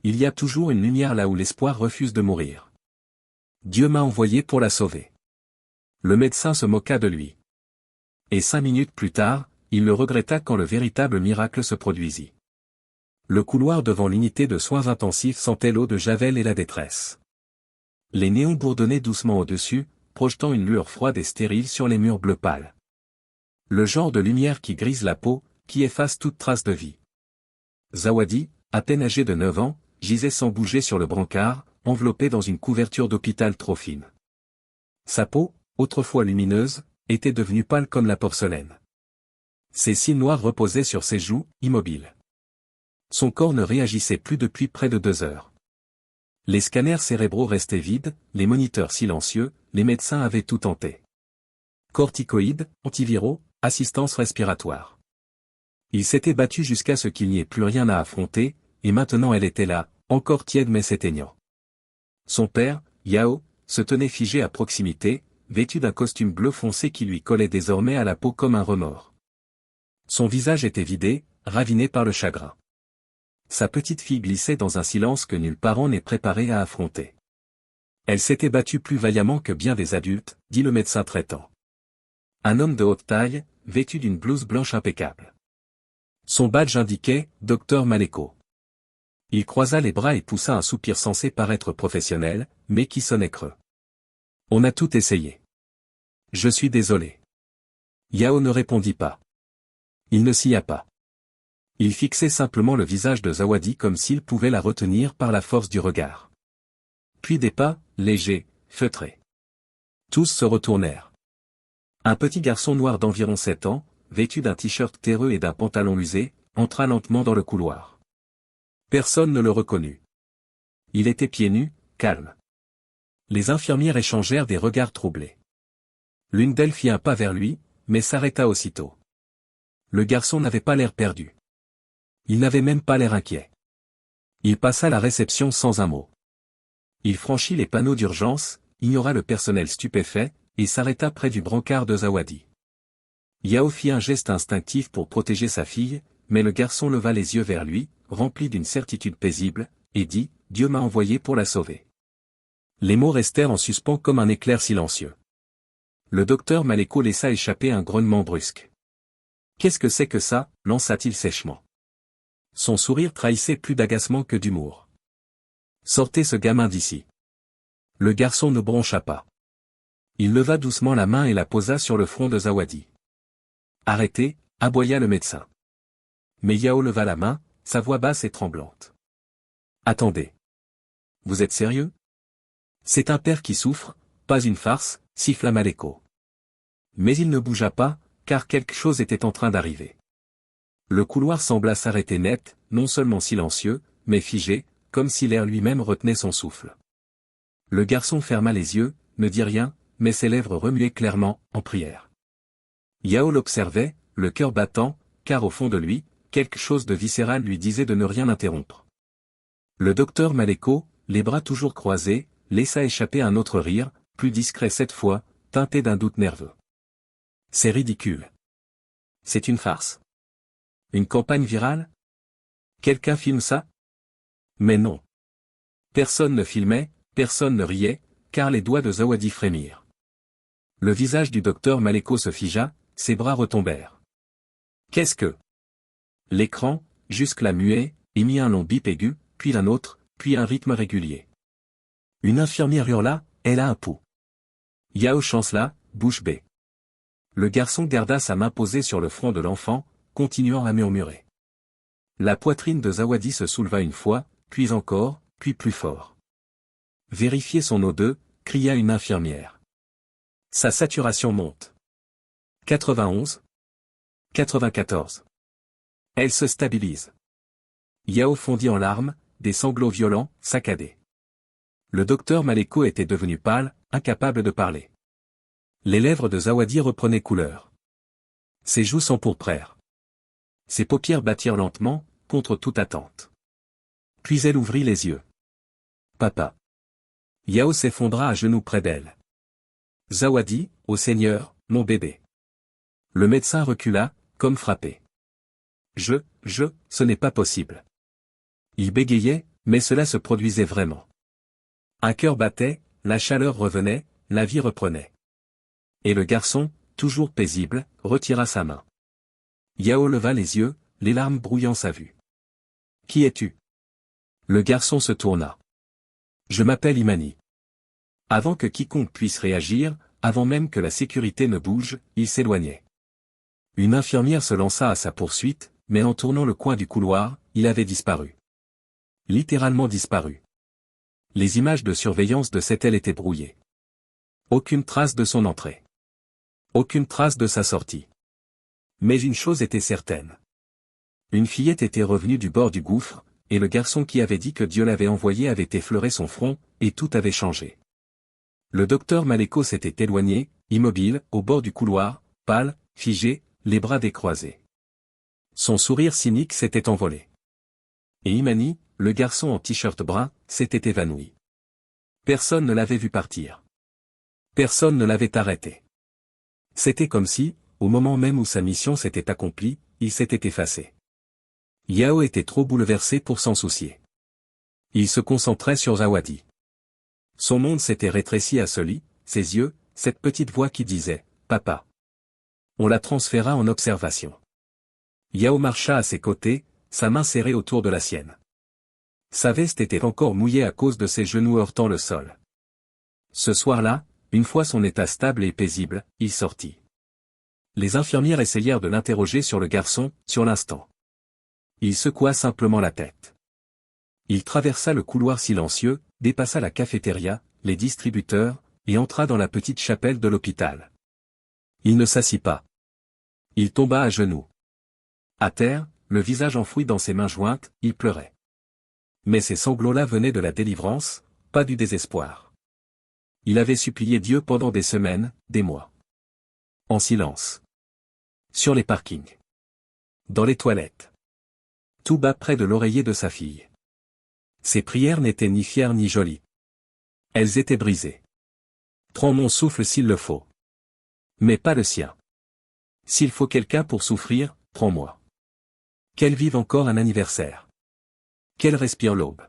Il y a toujours une lumière là où l'espoir refuse de mourir. Dieu m'a envoyé pour la sauver. Le médecin se moqua de lui. Et 5 minutes plus tard, il le regretta quand le véritable miracle se produisit. Le couloir devant l'unité de soins intensifs sentait l'eau de Javel et la détresse. Les néons bourdonnaient doucement au-dessus, projetant une lueur froide et stérile sur les murs bleu pâle. Le genre de lumière qui grise la peau, qui efface toute trace de vie. Zawadi, à peine âgé de 9 ans, gisait sans bouger sur le brancard, enveloppé dans une couverture d'hôpital trop fine. Sa peau, autrefois lumineuse, était devenue pâle comme la porcelaine. Ses cils noirs reposaient sur ses joues, immobiles. Son corps ne réagissait plus depuis près de 2 heures. Les scanners cérébraux restaient vides, les moniteurs silencieux, les médecins avaient tout tenté. Corticoïdes, antiviraux, assistance respiratoire. Il s'était battu jusqu'à ce qu'il n'y ait plus rien à affronter, et maintenant elle était là, encore tiède mais s'éteignant. Son père, Yao, se tenait figé à proximité, vêtu d'un costume bleu foncé qui lui collait désormais à la peau comme un remords. Son visage était vidé, raviné par le chagrin. Sa petite fille glissait dans un silence que nul parent n'est préparé à affronter. Elle s'était battue plus vaillamment que bien des adultes, dit le médecin traitant. Un homme de haute taille, vêtu d'une blouse blanche impeccable. Son badge indiquait « Docteur Maleko ». Il croisa les bras et poussa un soupir censé paraître professionnel, mais qui sonnait creux. On a tout essayé. Je suis désolé. Yao ne répondit pas. Il ne s'y a pas. Il fixait simplement le visage de Zawadi comme s'il pouvait la retenir par la force du regard. Puis des pas, légers, feutrés. Tous se retournèrent. Un petit garçon noir d'environ 7 ans, vêtu d'un t-shirt terreux et d'un pantalon usé, entra lentement dans le couloir. Personne ne le reconnut. Il était pieds nus, calme. Les infirmières échangèrent des regards troublés. L'une d'elles fit un pas vers lui, mais s'arrêta aussitôt. Le garçon n'avait pas l'air perdu. Il n'avait même pas l'air inquiet. Il passa la réception sans un mot. Il franchit les panneaux d'urgence, ignora le personnel stupéfait, et s'arrêta près du brancard de Zawadi. Yao fit un geste instinctif pour protéger sa fille, mais le garçon leva les yeux vers lui, rempli d'une certitude paisible, et dit « Dieu m'a envoyé pour la sauver ». Les mots restèrent en suspens comme un éclair silencieux. Le docteur Maleko laissa échapper un grognement brusque. « Qu'est-ce que c'est que ça » lança-t-il sèchement. Son sourire trahissait plus d'agacement que d'humour. « Sortez ce gamin d'ici. » Le garçon ne broncha pas. Il leva doucement la main et la posa sur le front de Zawadi. « Arrêtez » aboya le médecin. Mais Yao leva la main, sa voix basse et tremblante. « Attendez. Vous êtes sérieux ? C'est un père qui souffre, pas une farce, siffla Maleko. Mais il ne bougea pas, car quelque chose était en train d'arriver. Le couloir sembla s'arrêter net, non seulement silencieux, mais figé, comme si l'air lui-même retenait son souffle. Le garçon ferma les yeux, ne dit rien, mais ses lèvres remuaient clairement, en prière. Yao l'observait, le cœur battant, car au fond de lui, quelque chose de viscéral lui disait de ne rien interrompre. Le docteur Maleko, les bras toujours croisés, laissa échapper un autre rire, plus discret cette fois, teinté d'un doute nerveux. C'est ridicule. C'est une farce. Une campagne virale ? Quelqu'un filme ça ? Mais non. Personne ne filmait, personne ne riait, car les doigts de Zawadi frémirent. Le visage du docteur Maleko se figea, ses bras retombèrent. Qu'est-ce que ? L'écran, jusque-là muet, émit un long bip aigu, puis un autre, puis un rythme régulier. Une infirmière hurla, elle a un pouls. Yao chancela, bouche bée. Le garçon garda sa main posée sur le front de l'enfant, continuant à murmurer. La poitrine de Zawadi se souleva une fois, puis encore, puis plus fort. Vérifiez son O2, cria une infirmière. Sa saturation monte. 91. 94. Elle se stabilise. Yao fondit en larmes, des sanglots violents, saccadés. Le docteur Maleko était devenu pâle, incapable de parler. Les lèvres de Zawadi reprenaient couleur. Ses joues s'empourprèrent. Ses paupières battirent lentement, contre toute attente. Puis elle ouvrit les yeux. Papa. Yao s'effondra à genoux près d'elle. Zawadi, ô Seigneur, mon bébé. Le médecin recula, comme frappé. Ce n'est pas possible. Il bégayait, mais cela se produisait vraiment. Un cœur battait, la chaleur revenait, la vie reprenait. Et le garçon, toujours paisible, retira sa main. Yao leva les yeux, les larmes brouillant sa vue. « Qui es-tu » Le garçon se tourna. « Je m'appelle Imani. » Avant que quiconque puisse réagir, avant même que la sécurité ne bouge, il s'éloignait. Une infirmière se lança à sa poursuite, mais en tournant le coin du couloir, il avait disparu. Littéralement disparu. Les images de surveillance de cette aile étaient brouillées. Aucune trace de son entrée. Aucune trace de sa sortie. Mais une chose était certaine. Une fillette était revenue du bord du gouffre, et le garçon qui avait dit que Dieu l'avait envoyé avait effleuré son front, et tout avait changé. Le docteur Maleko s'était éloigné, immobile, au bord du couloir, pâle, figé, les bras décroisés. Son sourire cynique s'était envolé. Et Imani, le garçon en t-shirt brun, s'était évanoui. Personne ne l'avait vu partir. Personne ne l'avait arrêté. C'était comme si, au moment même où sa mission s'était accomplie, il s'était effacé. Yao était trop bouleversé pour s'en soucier. Il se concentrait sur Zawadi. Son monde s'était rétréci à ce lit, ses yeux, cette petite voix qui disait « Papa ». On la transféra en observation. Yao marcha à ses côtés, sa main serrée autour de la sienne. Sa veste était encore mouillée à cause de ses genoux heurtant le sol. Ce soir-là, une fois son état stable et paisible, il sortit. Les infirmières essayèrent de l'interroger sur le garçon, sur l'instant. Il secoua simplement la tête. Il traversa le couloir silencieux, dépassa la cafétéria, les distributeurs, et entra dans la petite chapelle de l'hôpital. Il ne s'assit pas. Il tomba à genoux. À terre, le visage enfoui dans ses mains jointes, il pleurait. Mais ces sanglots-là venaient de la délivrance, pas du désespoir. Il avait supplié Dieu pendant des semaines, des mois. En silence. Sur les parkings. Dans les toilettes. Tout bas près de l'oreiller de sa fille. Ses prières n'étaient ni fières ni jolies. Elles étaient brisées. Prends mon souffle s'il le faut. Mais pas le sien. S'il faut quelqu'un pour souffrir, prends-moi. Qu'elle vive encore un anniversaire. Qu'elle respire l'aube.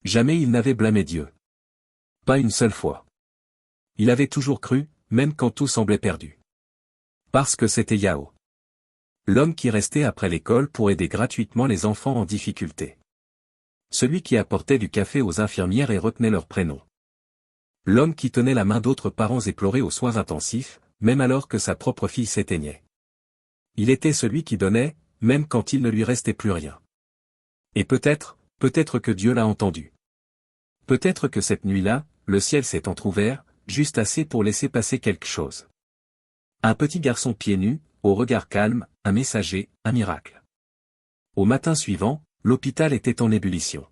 Jamais il n'avait blâmé Dieu. Pas une seule fois. Il avait toujours cru, même quand tout semblait perdu. Parce que c'était Yao. L'homme qui restait après l'école pour aider gratuitement les enfants en difficulté. Celui qui apportait du café aux infirmières et retenait leurs prénoms. L'homme qui tenait la main d'autres parents éplorés aux soins intensifs, même alors que sa propre fille s'éteignait. Il était celui qui donnait, même quand il ne lui restait plus rien. Et peut-être que Dieu l'a entendu. Peut-être que cette nuit-là, le ciel s'est entrouvert, juste assez pour laisser passer quelque chose. Un petit garçon pieds nus, au regard calme, un messager, un miracle. Au matin suivant, l'hôpital était en ébullition.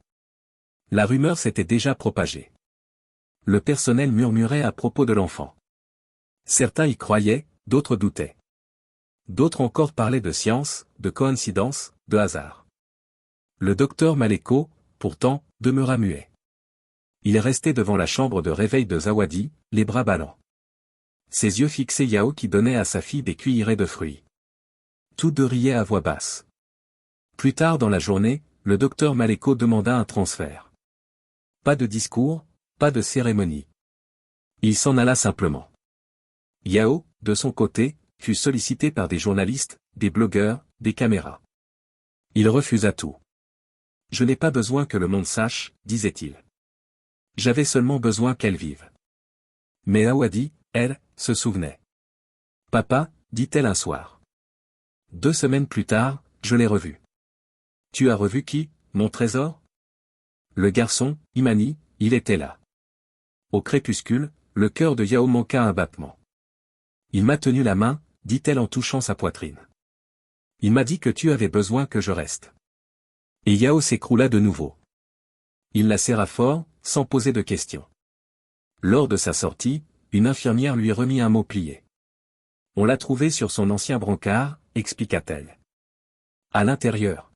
La rumeur s'était déjà propagée. Le personnel murmurait à propos de l'enfant. Certains y croyaient, d'autres doutaient. D'autres encore parlaient de science, de coïncidence, de hasard. Le docteur Maleko, pourtant, demeura muet. Il restait devant la chambre de réveil de Zawadi, les bras ballants. Ses yeux fixaient Yao qui donnait à sa fille des cuillerées de fruits. Tous deux riaient à voix basse. Plus tard dans la journée, le docteur Maleko demanda un transfert. Pas de discours, pas de cérémonie. Il s'en alla simplement. Yao, de son côté, fut sollicité par des journalistes, des blogueurs, des caméras. Il refusa tout. Je n'ai pas besoin que le monde sache, disait-il. J'avais seulement besoin qu'elle vive. Mais Awadi, elle, se souvenait. Papa, dit-elle un soir. 2 semaines plus tard, je l'ai revu. Tu as revu qui, mon trésor? Le garçon, Imani, il était là. Au crépuscule, le cœur de Yao manqua un battement. Il m'a tenu la main, dit-elle en touchant sa poitrine. Il m'a dit que tu avais besoin que je reste. Et Yao s'écroula de nouveau. Il la serra fort, sans poser de questions. Lors de sa sortie, une infirmière lui remit un mot plié. On l'a trouvé sur son ancien brancard, expliqua-t-elle. À l'intérieur.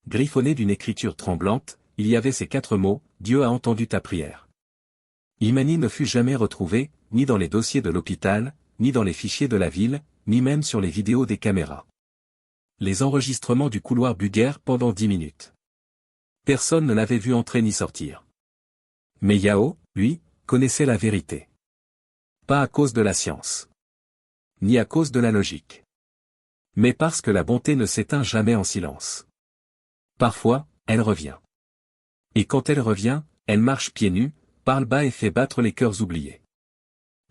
Griffonné d'une écriture tremblante, il y avait ces 4 mots, Dieu a entendu ta prière. Imani ne fut jamais retrouvé, ni dans les dossiers de l'hôpital, ni dans les fichiers de la ville, ni même sur les vidéos des caméras. Les enregistrements du couloir buguèrent pendant 10 minutes. Personne ne l'avait vu entrer ni sortir. Mais Yao, lui, connaissait la vérité. Pas à cause de la science. Ni à cause de la logique. Mais parce que la bonté ne s'éteint jamais en silence. Parfois, elle revient. Et quand elle revient, elle marche pieds nus, parle bas et fait battre les cœurs oubliés.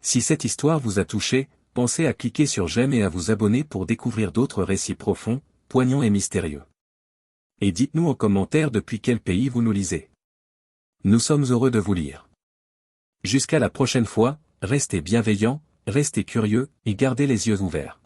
Si cette histoire vous a touché, pensez à cliquer sur j'aime et à vous abonner pour découvrir d'autres récits profonds, poignants et mystérieux. Et dites-nous en commentaire depuis quel pays vous nous lisez. Nous sommes heureux de vous lire. Jusqu'à la prochaine fois, restez bienveillants, restez curieux, et gardez les yeux ouverts.